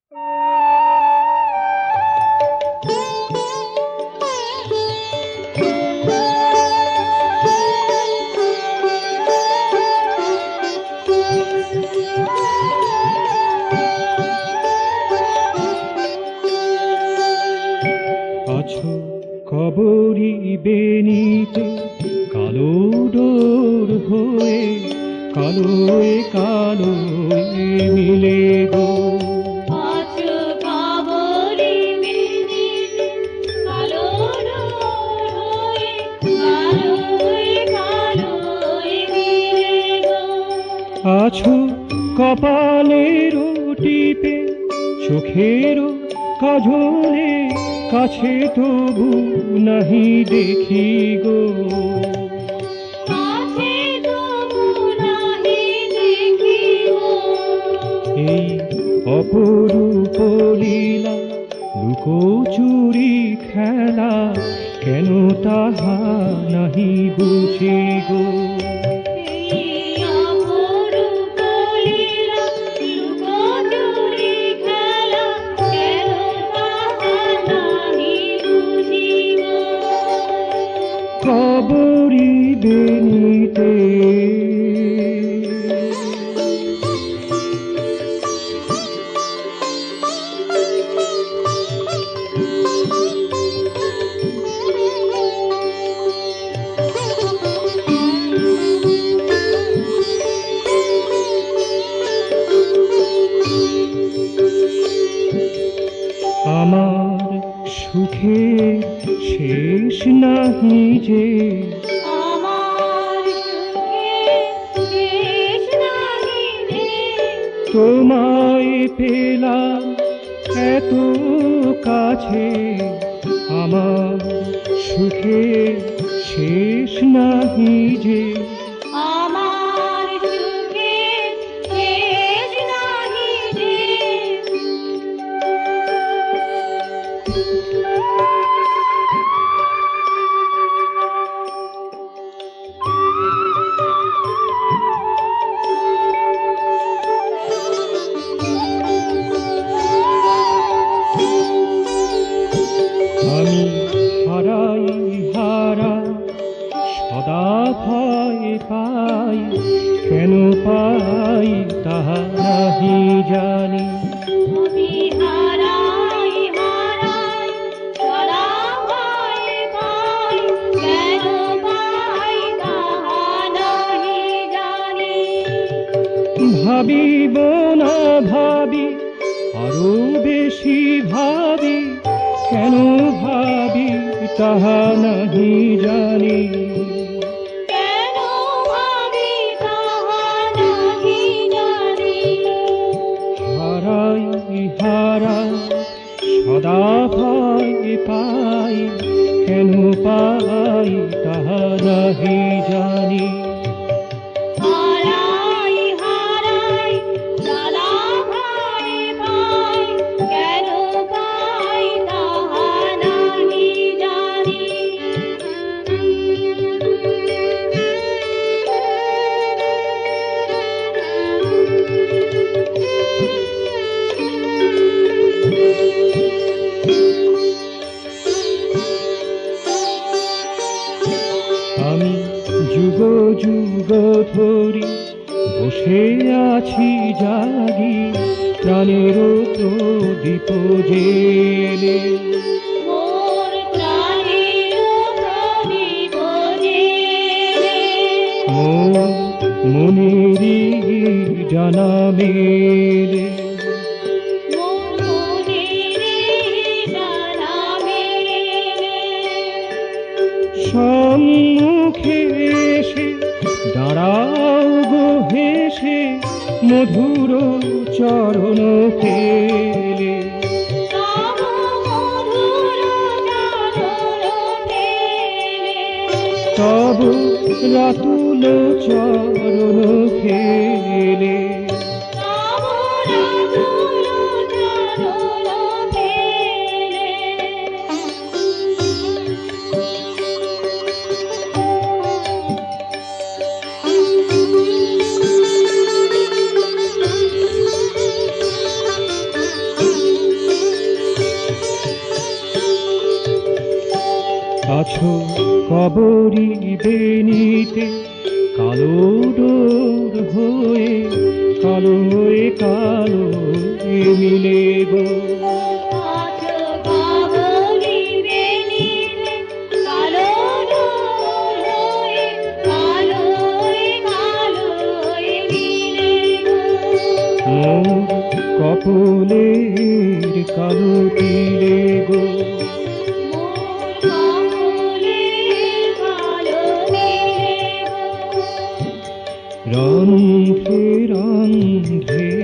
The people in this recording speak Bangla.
আছো কবরী বেনিতে কালো ডোর হয়ে, কালোয় কালোয় মিলে গো। আছো কবরী বেনিতে কালো ডোর হয়ে, কালোয় কালোয় মিলে গো। আছো কপালের টিপে চোখের কাজলে, কাছে তবু নাহি দেখি গো। কাছে তবু নাহি দেখি গো। এই অপরূপ লীলা লুকোচুরি খেলা, কেন তাহা নাহি বুঝি গো। এই অপরূপ লীলা লুকোচুরি খেলা, কেন তাহা নাহি বুঝি গো। কবরী বেনিতে আমার সুখের শেষ নাহি যে, আমার সুখে শেষ নাহি রে। তোমায় পেলাম এত কাছে, আমার সুখের শেষ নাহি যে। আমার সুখে শেষ নাহি রে। আমি হারাই হারা সদা ভয় পাই, কেন পাই তাহা নাহি জানি। আমি হারাই হারাই সদা ভয় পাই, কেন পাই তাহা নাহি জানি। ভাবিব না ভাবি আরো বেশি ভাবি, কেন ভাবি তাহা নাহি জানি। কেন ভাবি তাহা নাহি জানি। হারাই হারাই সদা ভয় পাই, কেন পাই তাহা নাহি জানি। হারাই হারাই সদা ভয় পাই, কেন পাই তাহা নাহি জানি। আমি যুগ যুগ ধরি বসে আছি জাগি, প্রাণের প্রদীপ জেলে। মোর প্রাণের প্রদীপ জেলে, মনেরই জানা মেলে। মোর মনের জানা মেলে। সম্মুখে এসে দাঁড়াও গো হেসে, মধুর চরণ ফেলে। তব মধুর চরণ ফেলে, তব রাতুল চরণ ফেলে। তব রাতুল চরণ ফেলে। আছো কবরী বেনিতে কালো ডোর হয়ে কালো মিলে গো। আছো বাবলি বেনিতে কালো ডোর হয়ে কালোয় মিলে গো। মোর কপলের কালো তিলে গো। মোর কপলে কালো মিলে গো। রন্ধ্রে রন্ধ্রে